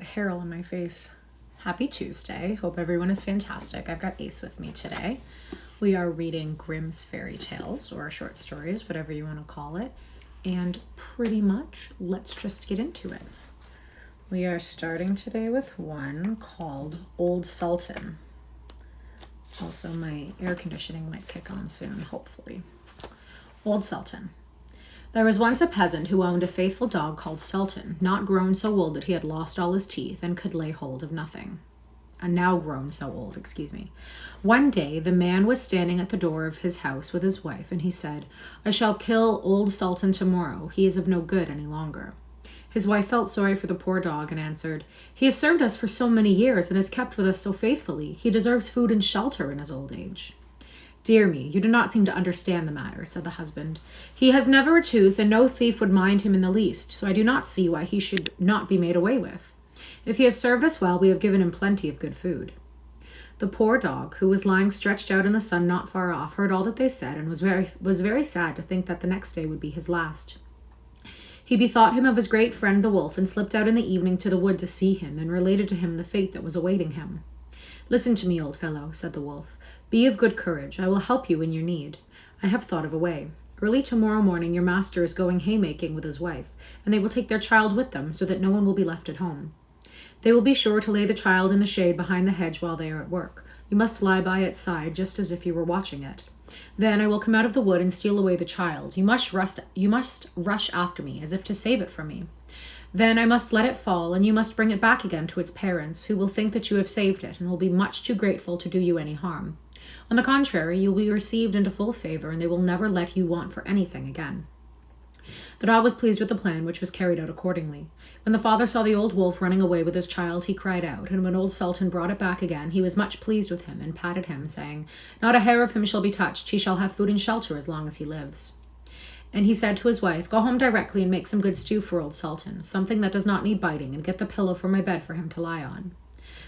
hair all on my face. Happy Tuesday. Hope everyone is fantastic. I've got Ace with me today. We are reading Grimm's fairy tales, or short stories, whatever you want to call it. And pretty much, let's just get into it. We are starting today with one called Old Sultan. Also, my air conditioning might kick on soon, hopefully. Old Sultan. There was once a peasant who owned a faithful dog called Sultan, not grown so old that he had lost all his teeth and could lay hold of nothing. Now grown so old, One day, the man was standing at the door of his house with his wife, and he said, "I shall kill old Sultan tomorrow. He is of no good any longer." His wife felt sorry for the poor dog and answered, "He has served us for so many years and has kept with us so faithfully. He deserves food and shelter in his old age." "Dear me, you do not seem to understand the matter," said the husband. "He has never a tooth, and no thief would mind him in the least, so I do not see why he should not be made away with. If he has served us well, we have given him plenty of good food." The poor dog, who was lying stretched out in the sun not far off, heard all that they said, and was very sad to think that the next day would be his last. He bethought him of his great friend the wolf, and slipped out in the evening to the wood to see him, and related to him the fate that was awaiting him. "Listen to me, old fellow," said the wolf. "Be of good courage. I will help you in your need. I have thought of a way. Early tomorrow morning your master is going haymaking with his wife, and they will take their child with them, so that no one will be left at home. They will be sure to lay the child in the shade behind the hedge while they are at work. You must lie by its side, just as if you were watching it. Then I will come out of the wood and steal away the child. You must rush after me, as if to save it from me. Then I must let it fall, and you must bring it back again to its parents, who will think that you have saved it, and will be much too grateful to do you any harm. On the contrary, you will be received into full favor, and they will never let you want for anything again." The dog was pleased with the plan, which was carried out accordingly. When the father saw the old wolf running away with his child, he cried out, and when old Sultan brought it back again, he was much pleased with him, and patted him, saying, "Not a hair of him shall be touched. He shall have food and shelter as long as he lives." And he said to his wife, "Go home directly and make some good stew for old Sultan, something that does not need biting, and get the pillow for my bed for him to lie on."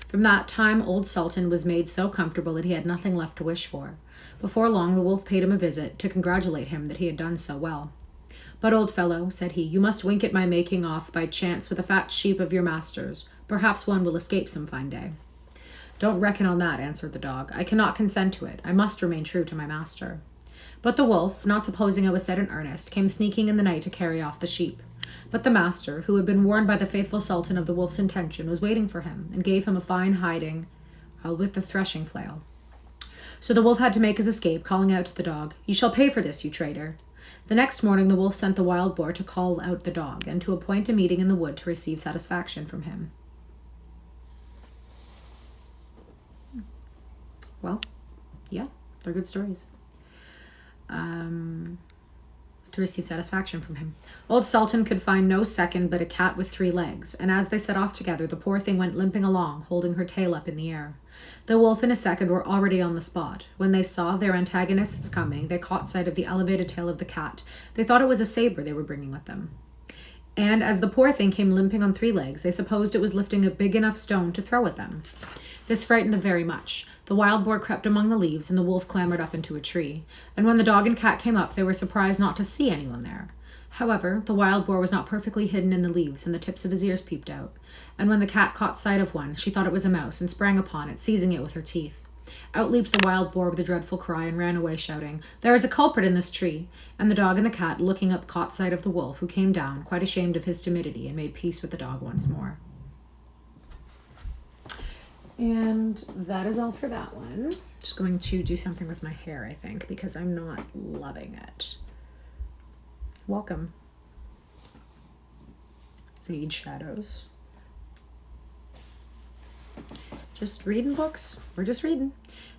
From that time, old Sultan was made so comfortable that he had nothing left to wish for. Before long, the wolf paid him a visit to congratulate him that he had done so well. "But, old fellow," said he, "you must wink at my making off by chance with a fat sheep of your master's. Perhaps one will escape some fine day." "Don't reckon on that," answered the dog. "I cannot consent to it. I must remain true to my master." But the wolf, not supposing it was said in earnest, came sneaking in the night to carry off the sheep. But the master, who had been warned by the faithful Sultan of the wolf's intention, was waiting for him, and gave him a fine hiding with the threshing flail. So the wolf had to make his escape, calling out to the dog, "You shall pay for this, you traitor." The next morning the wolf sent the wild boar to call out the dog, and to appoint a meeting in the wood to receive satisfaction from him. Well, yeah, they're good stories. To receive satisfaction from him. Old Sultan could find no second but a cat with 3 legs, and as they set off together, the poor thing went limping along, holding her tail up in the air. The wolf and his second were already on the spot. When they saw their antagonists coming, they caught sight of the elevated tail of the cat. They thought it was a saber they were bringing with them. And as the poor thing came limping on 3 legs, they supposed it was lifting a big enough stone to throw at them. This frightened them very much. The wild boar crept among the leaves, and the wolf clambered up into a tree. And when the dog and cat came up, they were surprised not to see anyone there. However, the wild boar was not perfectly hidden in the leaves, and the tips of his ears peeped out. And when the cat caught sight of one, she thought it was a mouse, and sprang upon it, seizing it with her teeth. Out leaped the wild boar with a dreadful cry, and ran away, shouting, "There is a culprit in this tree!" And the dog and the cat, looking up, caught sight of the wolf, who came down, quite ashamed of his timidity, and made peace with the dog once more. And that is all for that one. Just going to do something with my hair, I think, because I'm not loving it. Welcome. Sage Shadows. Just reading books. We're just reading.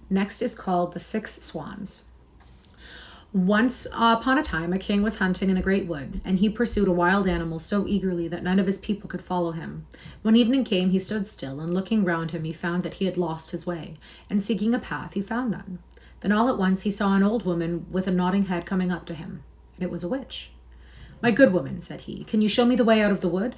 Next is called The 6 Swans. Once upon a time, a king was hunting in a great wood, and he pursued a wild animal so eagerly that none of his people could follow him. When evening came, he stood still, and looking round him, he found that he had lost his way, and seeking a path, he found none. Then all at once he saw an old woman with a nodding head coming up to him, and it was a witch. "My good woman," said he, "can you show me the way out of the wood?"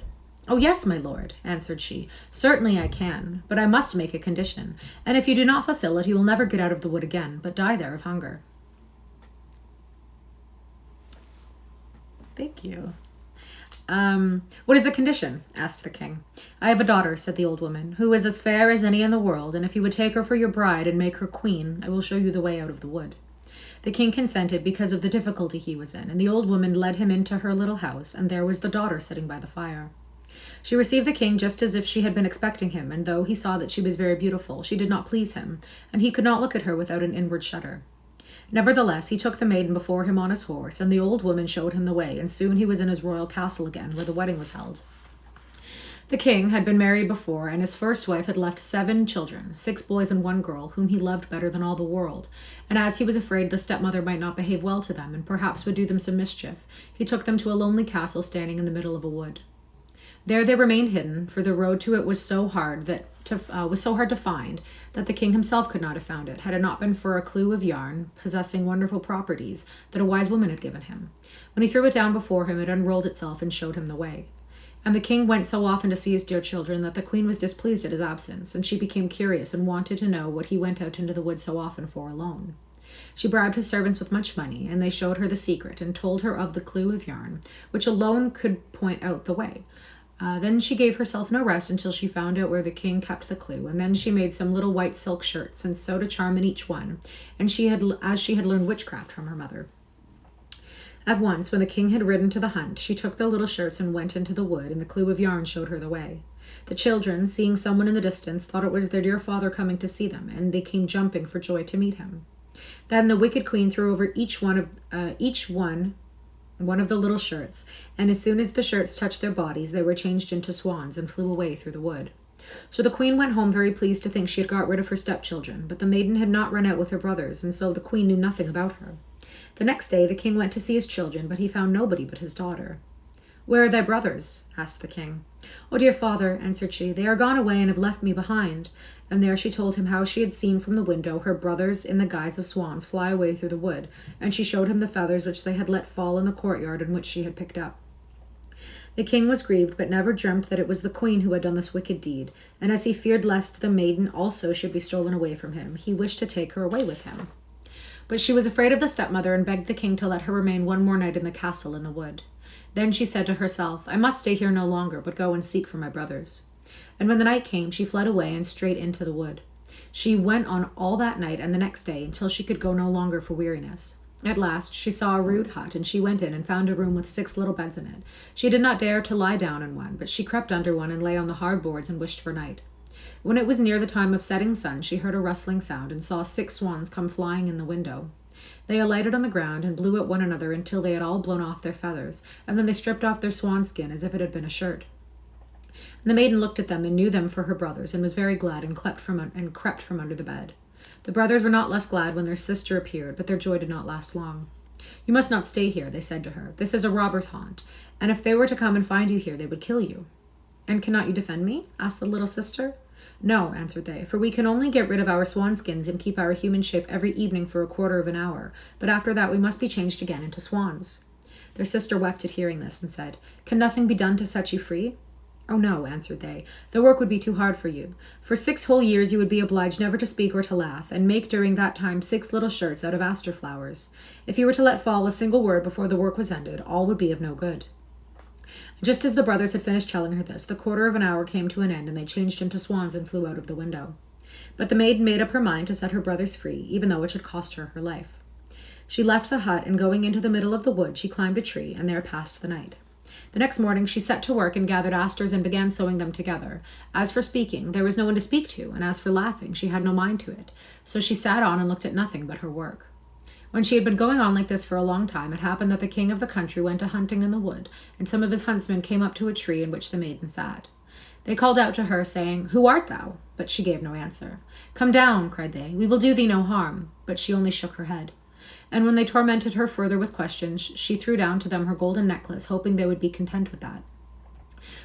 "Oh, yes, my lord," answered she. "Certainly I can, but I must make a condition, and if you do not fulfill it, you will never get out of the wood again, but die there of hunger." Thank you. What is the condition? Asked the king. I have a daughter, said the old woman, who is as fair as any in the world, and if you would take her for your bride and make her queen, I will show you the way out of the wood. The king consented because of the difficulty he was in, and the old woman led him into her little house, and there was the daughter sitting by the fire. She received the king just as if she had been expecting him, and though he saw that she was very beautiful, she did not please him, and he could not look at her without an inward shudder. Nevertheless, he took the maiden before him on his horse, and the old woman showed him the way, and soon he was in his royal castle again, where the wedding was held. The king had been married before, and his first wife had left 7 children, 6 boys and 1 girl, whom he loved better than all the world. And as he was afraid the stepmother might not behave well to them, and perhaps would do them some mischief, he took them to a lonely castle standing in the middle of a wood. There they remained hidden, for the road to it was so hard to find that the king himself could not have found it, had it not been for a clue of yarn possessing wonderful properties that a wise woman had given him. When he threw it down before him, it unrolled itself and showed him the way. And the king went so often to see his dear children that the queen was displeased at his absence, and she became curious and wanted to know what he went out into the wood so often for alone. She bribed his servants with much money, and they showed her the secret and told her of the clue of yarn, which alone could point out the way. Then she gave herself no rest until she found out where the king kept the clue, and then she made some little white silk shirts and sewed a charm in each one, and she had learned witchcraft from her mother. At once, when the king had ridden to the hunt, she took the little shirts and went into the wood, and the clue of yarn showed her the way. The children, seeing someone in the distance, thought it was their dear father coming to see them, and they came jumping for joy to meet him. Then the wicked queen threw over each one of the little shirts, and as soon as the shirts touched their bodies, they were changed into swans and flew away through the wood. So the queen went home very pleased to think she had got rid of her stepchildren, but the maiden had not run out with her brothers, and so the queen knew nothing about her. The next day the king went to see his children, but he found nobody but his daughter. Where are thy brothers? Asked the king. Oh, dear father, answered she, they are gone away and have left me behind. And there she told him how she had seen from the window her brothers in the guise of swans fly away through the wood, and she showed him the feathers which they had let fall in the courtyard and which she had picked up. The king was grieved, but never dreamt that it was the queen who had done this wicked deed, and as he feared lest the maiden also should be stolen away from him, he wished to take her away with him. But she was afraid of the stepmother and begged the king to let her remain one more night in the castle in the wood. Then she said to herself, I must stay here no longer, but go and seek for my brothers. And when the night came, she fled away and straight into the wood. She went on all that night and the next day until she could go no longer for weariness. At last she saw a rude hut, and she went in and found a room with 6 little beds in it. She did not dare to lie down in one, but she crept under one and lay on the hard boards and wished for night. When it was near the time of setting sun, she heard a rustling sound and saw 6 swans come flying in the window. They alighted on the ground and blew at one another until they had all blown off their feathers, and then they stripped off their swan skin as if it had been a shirt. And the maiden looked at them and knew them for her brothers, and was very glad and crept from under the bed. The brothers were not less glad when their sister appeared, but their joy did not last long. You must not stay here, they said to her. This is a robber's haunt, and if they were to come and find you here, they would kill you. And cannot you defend me? Asked the little sister. No, answered they, for we can only get rid of our swanskins and keep our human shape every evening for a quarter of an hour, but after that we must be changed again into swans. Their sister wept at hearing this and said, Can nothing be done to set you free? Oh no, answered they, the work would be too hard for you. For 6 whole years you would be obliged never to speak or to laugh, and make during that time 6 little shirts out of aster flowers. If you were to let fall a single word before the work was ended, all would be of no good. Just as the brothers had finished telling her this, the quarter of an hour came to an end, and they changed into swans and flew out of the window. But the maid made up her mind to set her brothers free, even though it should cost her her life. She left the hut, and going into the middle of the wood, she climbed a tree, and there passed the night. The next morning she set to work and gathered asters and began sewing them together. As for speaking, there was no one to speak to, and as for laughing, she had no mind to it. So she sat on and looked at nothing but her work. When she had been going on like this for a long time, it happened that the king of the country went a hunting in the wood, and some of his huntsmen came up to a tree in which the maiden sat. They called out to her, saying, Who art thou? But she gave no answer. Come down, cried they, we will do thee no harm. But she only shook her head. And when they tormented her further with questions, she threw down to them her golden necklace, hoping they would be content with that.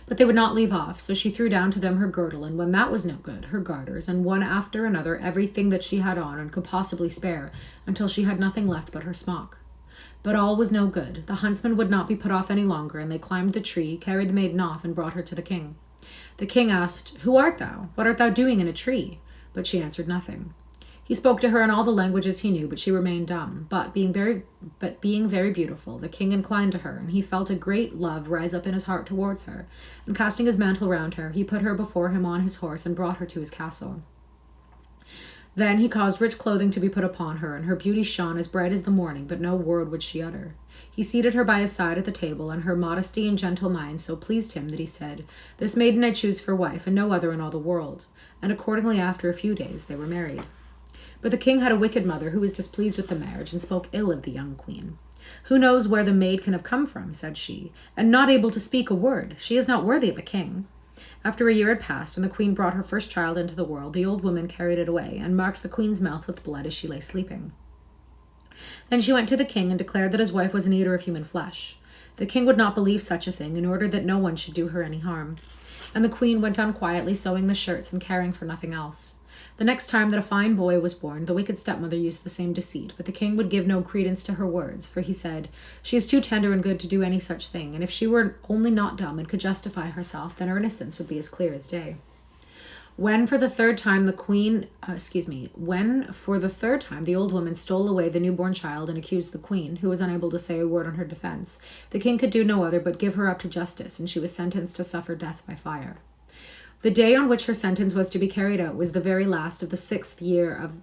But they would not leave off, so she threw down to them her girdle, and when that was no good, her garters, and one after another everything that she had on and could possibly spare, until she had nothing left but her smock. But all was no good. The huntsmen would not be put off any longer, and they climbed the tree, carried the maiden off, and brought her to the king. The king asked, Who art thou? What art thou doing in a tree? But she answered nothing. He spoke to her in all the languages he knew, but she remained dumb. But being very beautiful, the king inclined to her, and he felt a great love rise up in his heart towards her. And casting his mantle round her, he put her before him on his horse and brought her to his castle. Then he caused rich clothing to be put upon her, and her beauty shone as bright as the morning, but no word would she utter. He seated her by his side at the table, and her modesty and gentle mind so pleased him that he said, "This maiden I choose for wife, and no other in all the world." And accordingly after a few days they were married. But the king had a wicked mother who was displeased with the marriage, and spoke ill of the young queen. "Who knows where the maid can have come from," said she, "and not able to speak a word? She is not worthy of a king." After a year had passed, and the queen brought her first child into the world, the old woman carried it away, and marked the queen's mouth with blood as she lay sleeping. Then she went to the king and declared that his wife was an eater of human flesh. The king would not believe such a thing, and ordered that no one should do her any harm. And the queen went on quietly sewing the shirts and caring for nothing else. The next time that a fine boy was born, the wicked stepmother used the same deceit, but the king would give no credence to her words, for he said, "She is too tender and good to do any such thing, and if she were only not dumb and could justify herself, then her innocence would be as clear as day." When for the third time the old woman stole away the newborn child and accused the queen, who was unable to say a word on her defense, the king could do no other but give her up to justice, and she was sentenced to suffer death by fire. The day on which her sentence was to be carried out was the very last of the sixth year of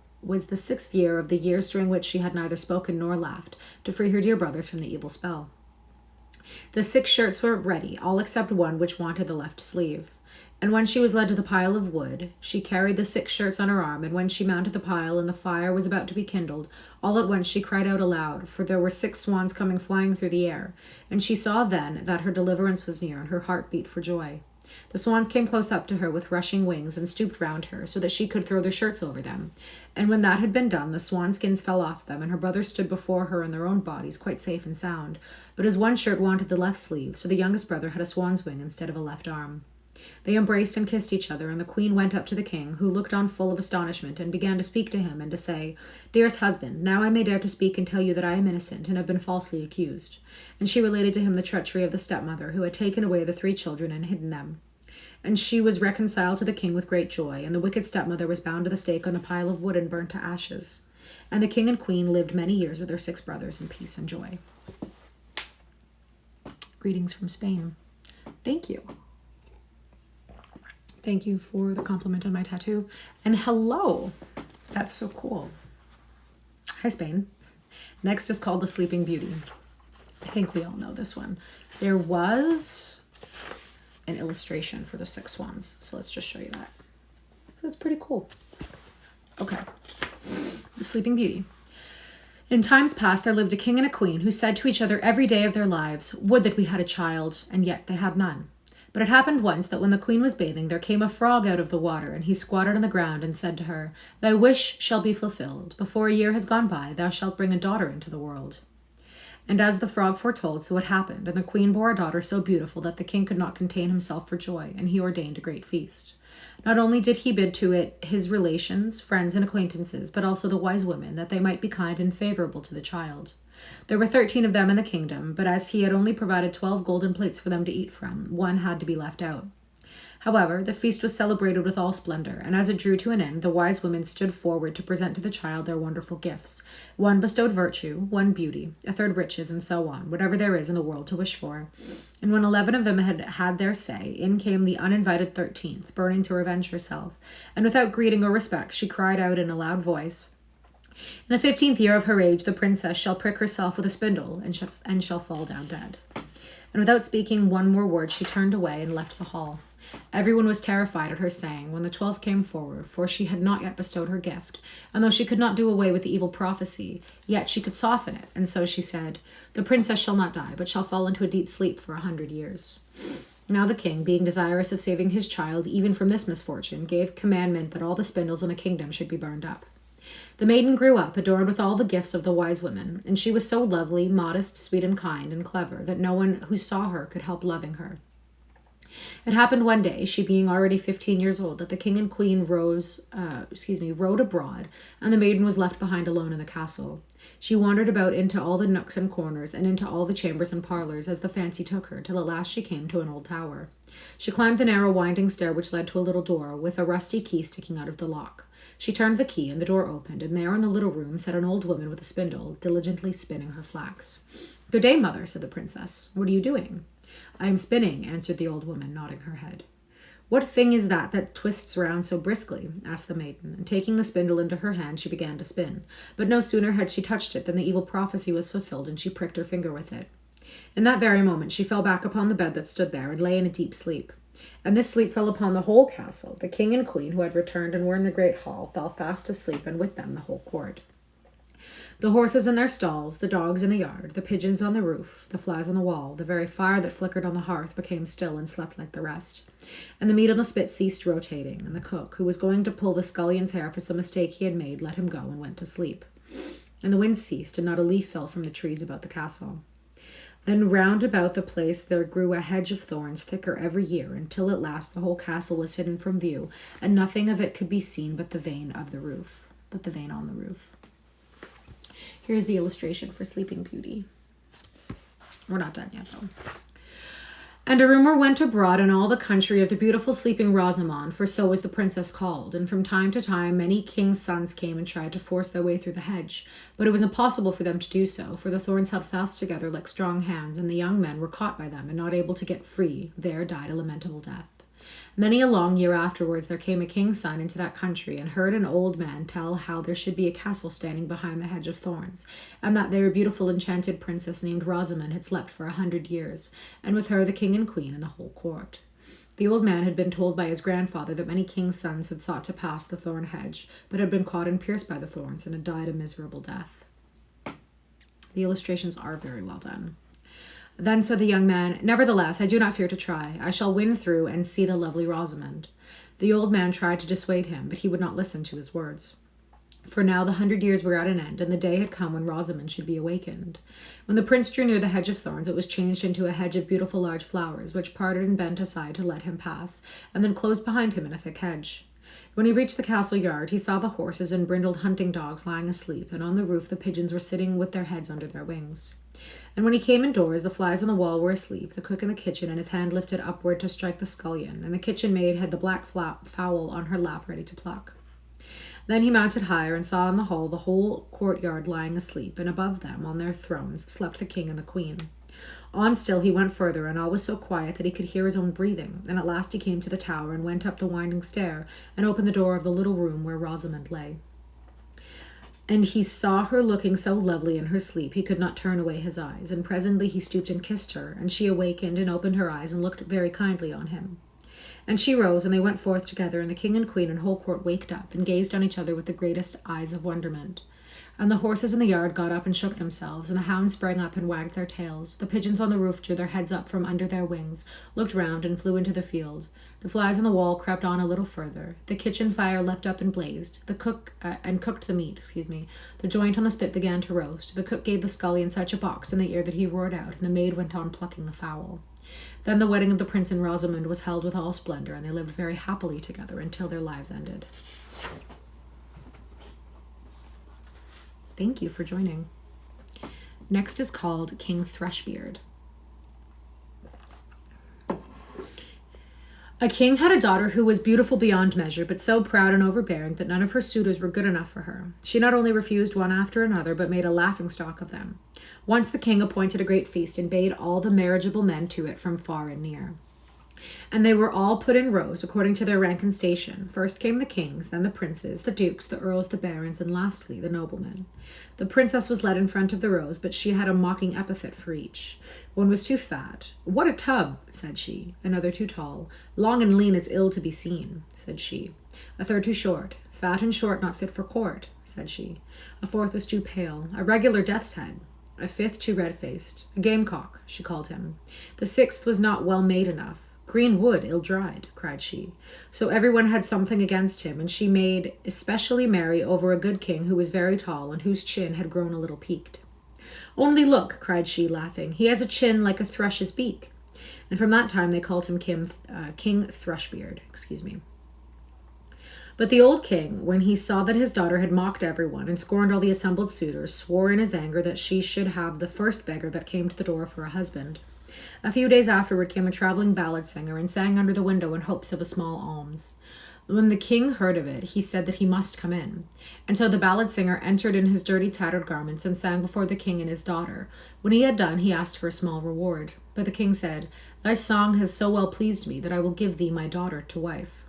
the years during which she had neither spoken nor laughed, to free her dear brothers from the evil spell. The 6 shirts were ready, all except one which wanted the left sleeve. And when she was led to the pile of wood, she carried the 6 shirts on her arm, and when she mounted the pile and the fire was about to be kindled, all at once she cried out aloud, for there were 6 swans coming flying through the air, and she saw then that her deliverance was near, and her heart beat for joy. The swans came close up to her with rushing wings and stooped round her, so that she could throw their shirts over them. And when that had been done, the swan skins fell off them, and her brothers stood before her in their own bodies, quite safe and sound. But as one shirt wanted the left sleeve, so the youngest brother had a swan's wing instead of a left arm. They embraced and kissed each other, and the queen went up to the king, who looked on full of astonishment, and began to speak to him, and to say, "Dearest husband, now I may dare to speak and tell you that I am innocent, and have been falsely accused." And she related to him the treachery of the stepmother, who had taken away the 3 children and hidden them. And she was reconciled to the king with great joy, and the wicked stepmother was bound to the stake on the pile of wood and burnt to ashes. And the king and queen lived many years with their 6 brothers in peace and joy. Greetings from Spain. Thank you. Thank you for the compliment on my tattoo. And hello. That's so cool. Hi, Spain. Next is called The Sleeping Beauty. I think we all know this one. There was an illustration for the 6 swans. So let's just show you that. So it's pretty cool. Okay. The Sleeping Beauty. In times past, there lived a king and a queen who said to each other every day of their lives, "Would that we had a child," and yet they had none. But it happened once that when the queen was bathing, there came a frog out of the water, and he squatted on the ground and said to her, "Thy wish shall be fulfilled. Before a year has gone by, thou shalt bring a daughter into the world." And as the frog foretold, so it happened, and the queen bore a daughter so beautiful that the king could not contain himself for joy, and he ordained a great feast. Not only did he bid to it his relations, friends, and acquaintances, but also the wise women, that they might be kind and favorable to the child. There were 13 of them in the kingdom, but as he had only provided 12 golden plates for them to eat from, one had to be left out. However, the feast was celebrated with all splendor, and as it drew to an end, the wise women stood forward to present to the child their wonderful gifts. One bestowed virtue, one beauty, a third riches, and so on, whatever there is in the world to wish for. And when 11 of them had had their say, in came the uninvited 13th, burning to revenge herself, and without greeting or respect, she cried out in a loud voice, "In the 15th year of her age, the princess shall prick herself with a spindle, and shall fall down dead." And without speaking one more word, she turned away and left the hall. Everyone was terrified at her saying when the 12th came forward, for she had not yet bestowed her gift, and though she could not do away with the evil prophecy, yet she could soften it, and so she said, "The princess shall not die, but shall fall into a deep sleep for 100 years. Now the king, being desirous of saving his child even from this misfortune, gave commandment that all the spindles in the kingdom should be burned up. The maiden grew up, adorned with all the gifts of the wise women, and she was so lovely, modest, sweet, and kind, and clever, that no one who saw her could help loving her. It happened one day, she being already 15 years old, that the king and queen rode abroad, and the maiden was left behind alone in the castle. She wandered about into all the nooks and corners, and into all the chambers and parlors, as the fancy took her, till at last she came to an old tower. She climbed the narrow winding stair which led to a little door, with a rusty key sticking out of the lock. She turned the key, and the door opened, and there in the little room sat an old woman with a spindle, diligently spinning her flax. "Good day, mother," said the princess. "What are you doing?" "I am spinning," answered the old woman, nodding her head. "What thing is that twists round so briskly?" asked the maiden, and taking the spindle into her hand, she began to spin. But no sooner had she touched it than the evil prophecy was fulfilled, and she pricked her finger with it. In that very moment she fell back upon the bed that stood there, and lay in a deep sleep. And this sleep fell upon the whole castle. The king and queen, who had returned and were in the great hall, fell fast asleep, and with them the whole court. The horses in their stalls, the dogs in the yard, the pigeons on the roof, the flies on the wall, the very fire that flickered on the hearth became still and slept like the rest. And the meat on the spit ceased rotating, and the cook, who was going to pull the scullion's hair for some mistake he had made, let him go and went to sleep. And the wind ceased, and not a leaf fell from the trees about the castle. Then round about the place there grew a hedge of thorns, thicker every year, until at last the whole castle was hidden from view, and nothing of it could be seen but the vein on the roof. Here's the illustration for Sleeping Beauty. We're not done yet, though. And a rumor went abroad in all the country of the beautiful sleeping Rosamond, for so was the princess called. And from time to time many kings' sons came and tried to force their way through the hedge. But it was impossible for them to do so, for the thorns held fast together like strong hands, and the young men were caught by them, and not able to get free, there died a lamentable death. Many a long year afterwards there came a king's son into that country, and heard an old man tell how there should be a castle standing behind the hedge of thorns, and that there a beautiful enchanted princess named Rosamond had slept for 100 years, and with her the king and queen and the whole court. The old man had been told by his grandfather that many kings' sons had sought to pass the thorn hedge, but had been caught and pierced by the thorns, and had died a miserable death. The illustrations are very well done. Then said the young man, "Nevertheless, I do not fear to try. I shall win through and see the lovely Rosamond." The old man tried to dissuade him, but he would not listen to his words. For now the 100 years were at an end, and the day had come when Rosamond should be awakened. When the prince drew near the hedge of thorns, it was changed into a hedge of beautiful large flowers, which parted and bent aside to let him pass, and then closed behind him in a thick hedge. When he reached the castle yard, he saw the horses and brindled hunting dogs lying asleep, and on the roof the pigeons were sitting with their heads under their wings. And when he came indoors, the flies on the wall were asleep, the cook in the kitchen and his hand lifted upward to strike the scullion, and the kitchen maid had the black fowl on her lap ready to pluck. Then he mounted higher and saw in the hall the whole courtyard lying asleep, and above them, on their thrones, slept the king and the queen. On still he went further, and all was so quiet that he could hear his own breathing, and at last he came to the tower and went up the winding stair and opened the door of the little room where Rosamond lay. And he saw her looking so lovely in her sleep he could not turn away his eyes, and presently he stooped and kissed her, and she awakened and opened her eyes and looked very kindly on him. And she rose, and they went forth together, and the king and queen and whole court waked up, and gazed on each other with the greatest eyes of wonderment. And the horses in the yard got up and shook themselves, and the hounds sprang up and wagged their tails. The pigeons on the roof drew their heads up from under their wings, looked round, and flew into the field. The flies on the wall crept on a little further. The kitchen fire leapt up and blazed. The cook cooked the meat. The joint on the spit began to roast. The cook gave the scullion such a box in the ear that he roared out, and the maid went on plucking the fowl. Then the wedding of the prince and Rosamond was held with all splendor, and they lived very happily together until their lives ended. Thank you for joining. Next is called King Thrushbeard. A king had a daughter who was beautiful beyond measure, but so proud and overbearing that none of her suitors were good enough for her. She not only refused one after another, but made a laughingstock of them. Once the king appointed a great feast and bade all the marriageable men to it from far and near. And they were all put in rows according to their rank and station. First came the kings, then the princes, the dukes, the earls, the barons, and lastly the noblemen. The princess was led in front of the rows, but she had a mocking epithet for each. One was too fat. "What a tub," said she. Another too tall. "Long and lean is ill to be seen," said she. A third too short. "Fat and short, not fit for court," said she. A fourth was too pale. "A regular death's head." A fifth too red-faced. "A gamecock," she called him. The sixth was not well made enough. "Green wood, ill-dried," cried she. So everyone had something against him, and she made especially merry over a good king who was very tall and whose chin had grown a little peaked. "Only look," cried she, laughing. "He has a chin like a thrush's beak." And from that time they called him King Thrushbeard. But the old king, when he saw that his daughter had mocked everyone and scorned all the assembled suitors, swore in his anger that she should have the first beggar that came to the door for a husband. A few days afterward came a traveling ballad singer and sang under the window in hopes of a small alms. When the king heard of it, he said that he must come in. And so the ballad singer entered in his dirty, tattered garments and sang before the king and his daughter. When he had done, he asked for a small reward. But the king said, "Thy song has so well pleased me that I will give thee my daughter to wife."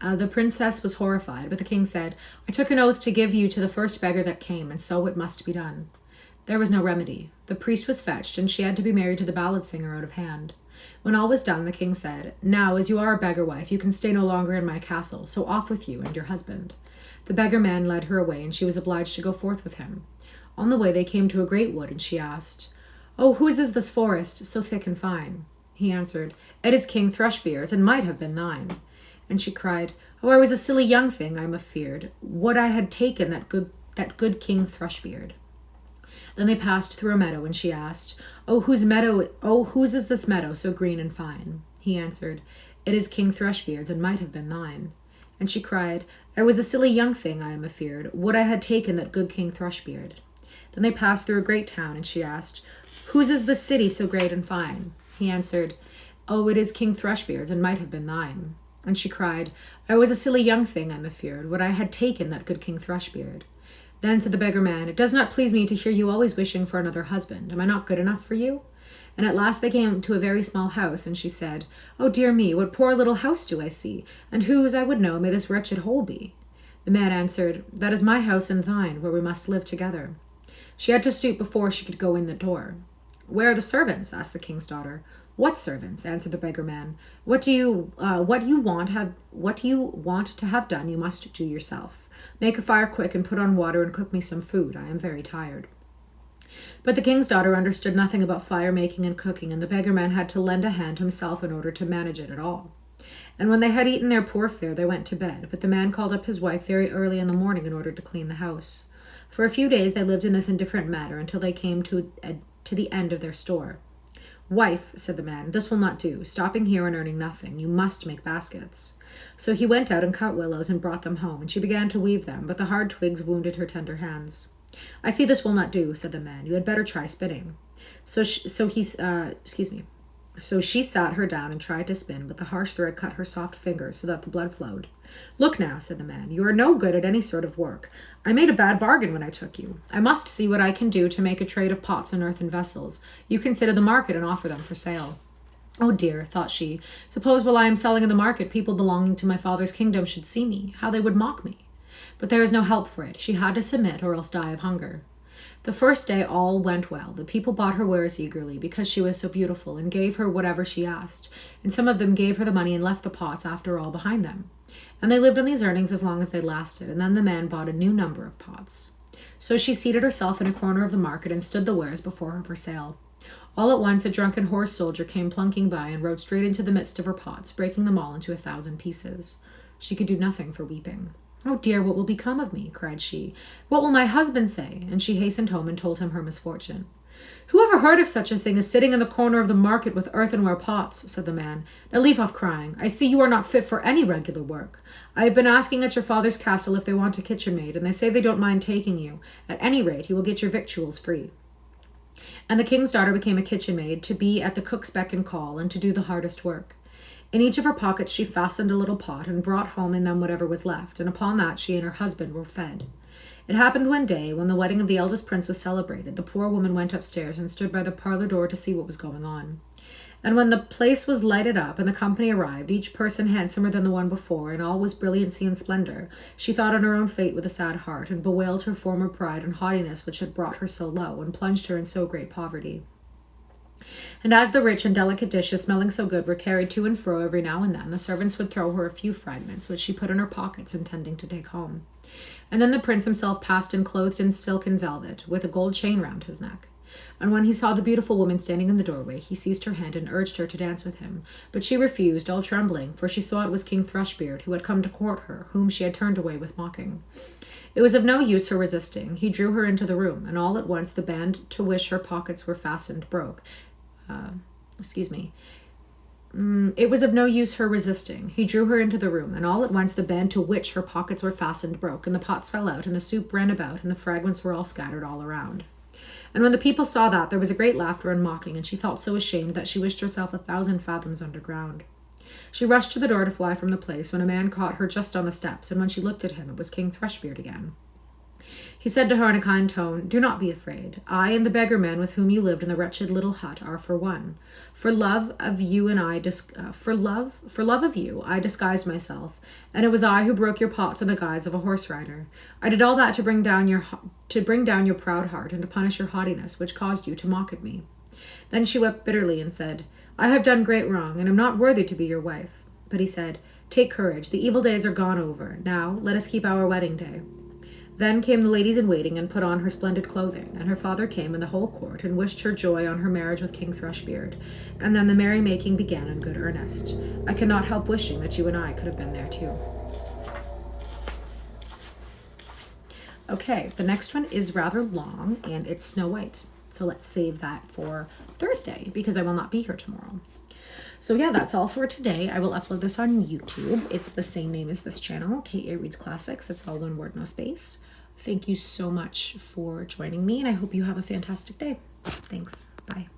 The princess was horrified, but the king said, "I took an oath to give you to the first beggar that came, and so it must be done." There was no remedy. The priest was fetched, and she had to be married to the ballad singer out of hand. When all was done, the king said, "Now, as you are a beggar wife, you can stay no longer in my castle, so off with you and your husband." The beggar man led her away, and she was obliged to go forth with him. On the way they came to a great wood, and she asked, "Oh, whose is this forest, so thick and fine?" He answered, "It is King Thrushbeard's, and might have been thine." And she cried, "Oh, I was a silly young thing, I'm afeard. Would I had taken that good King Thrushbeard." Then they passed through a meadow, and she asked, "Oh, whose is this meadow so green and fine?" He answered, "It is King Thrushbeard's, and might have been thine." And she cried, "I was a silly young thing, I am afeard. Would I had taken that good King Thrushbeard." Then they passed through a great town, and she asked, "Whose is this city so great and fine?" He answered, "Oh, it is King Thrushbeard's, and might have been thine." And she cried, "I was a silly young thing, I'm afeard. Would I had taken that good King Thrushbeard." Then said the beggar man, "It does not please me to hear you always wishing for another husband. Am I not good enough for you?" And at last they came to a very small house, and she said, "Oh, dear me, what poor little house do I see? And whose, I would know, may this wretched hole be?" The man answered, "That is my house and thine, where we must live together." She had to stoop before she could go in the door. "Where are the servants?" asked the king's daughter. "What servants?" answered the beggar man. What do you want to have done, you must do yourself. Make a fire quick and put on water and cook me some food. I am very tired." But the king's daughter understood nothing about fire making and cooking, and the beggar man had to lend a hand himself in order to manage it at all. And when they had eaten their poor fare, they went to bed. But the man called up his wife very early in the morning in order to clean the house. For a few days they lived in this indifferent manner until they came to the end of their store. "Wife," said the man, "this will not do. Stopping here and earning nothing. You must make baskets." So he went out and cut willows and brought them home, and she began to weave them, but the hard twigs wounded her tender hands. "I see this will not do," said the man. "You had better try spinning." So she sat her down and tried to spin, but the harsh thread cut her soft fingers so that the blood flowed. "Look now," said the man, "you are no good at any sort of work. I made a bad bargain when I took you. I must see what I can do to make a trade of pots and earthen vessels. You consider the market and offer them for sale." "Oh dear," thought she, "suppose while I am selling in the market, people belonging to my father's kingdom should see me, how they would mock me." But there was no help for it. She had to submit or else die of hunger. The first day all went well. The people bought her wares eagerly because she was so beautiful and gave her whatever she asked, and some of them gave her the money and left the pots after all behind them. And they lived on these earnings as long as they lasted, and then the man bought a new number of pots. So she seated herself in a corner of the market and stood the wares before her for sale. All at once a drunken horse soldier came plunking by and rode straight into the midst of her pots, breaking them all into 1,000 pieces. She could do nothing for weeping. "Oh dear, what will become of me?" cried she. "What will my husband say?" And she hastened home and told him her misfortune. "Who ever heard of such a thing as sitting in the corner of the market with earthenware pots?" said the man. "Now leave off crying. I see you are not fit for any regular work. I have been asking at your father's castle if they want a kitchen maid, and they say they don't mind taking you. At any rate, you will get your victuals free." And the king's daughter became a kitchen maid, to be at the cook's beck and call, and to do the hardest work. In each of her pockets she fastened a little pot, and brought home in them whatever was left, and upon that she and her husband were fed. It happened one day, when the wedding of the eldest prince was celebrated, the poor woman went upstairs and stood by the parlor door to see what was going on. And when the place was lighted up and the company arrived, each person handsomer than the one before, and all was brilliancy and splendor, she thought on her own fate with a sad heart, and bewailed her former pride and haughtiness which had brought her so low, and plunged her in so great poverty. And as the rich and delicate dishes, smelling so good, were carried to and fro every now and then, the servants would throw her a few fragments, which she put in her pockets, intending to take home. And then the prince himself passed in clothed in silk and velvet, with a gold chain round his neck. And when he saw the beautiful woman standing in the doorway, he seized her hand and urged her to dance with him. But she refused, all trembling, for she saw it was King Thrushbeard, who had come to court her, whom she had turned away with mocking. It was of no use her resisting. He drew her into the room, and all at once the band to which her pockets were fastened broke. It was of no use her resisting. He drew her into the room, and all at once the band to which her pockets were fastened broke, and the pots fell out, and the soup ran about, and the fragments were all scattered all around. And when the people saw that, there was a great laughter and mocking, and she felt so ashamed that she wished herself 1,000 fathoms underground. She rushed to the door to fly from the place, when a man caught her just on the steps, and when she looked at him, it was King Thrushbeard again. He said to her in a kind tone, "Do not be afraid. I and the beggar man with whom you lived in the wretched little hut are for one. For love of you, I disguised myself, and it was I who broke your pots in the guise of a horse rider. I did all that to bring down your proud heart and to punish your haughtiness, which caused you to mock at me." Then she wept bitterly and said, "I have done great wrong, and am not worthy to be your wife." But he said, "Take courage. The evil days are gone over. Now let us keep our wedding day." Then came the ladies in waiting and put on her splendid clothing, and her father came and the whole court and wished her joy on her marriage with King Thrushbeard. And then the merrymaking began in good earnest. I cannot help wishing that you and I could have been there too. Okay, the next one is rather long, and it's Snow White. So let's save that for Thursday, because I will not be here tomorrow. So yeah, that's all for today. I will upload this on YouTube. It's the same name as this channel, K.A. Reads Classics. It's all one word, no space. Thank you so much for joining me, and I hope you have a fantastic day. Thanks. Bye.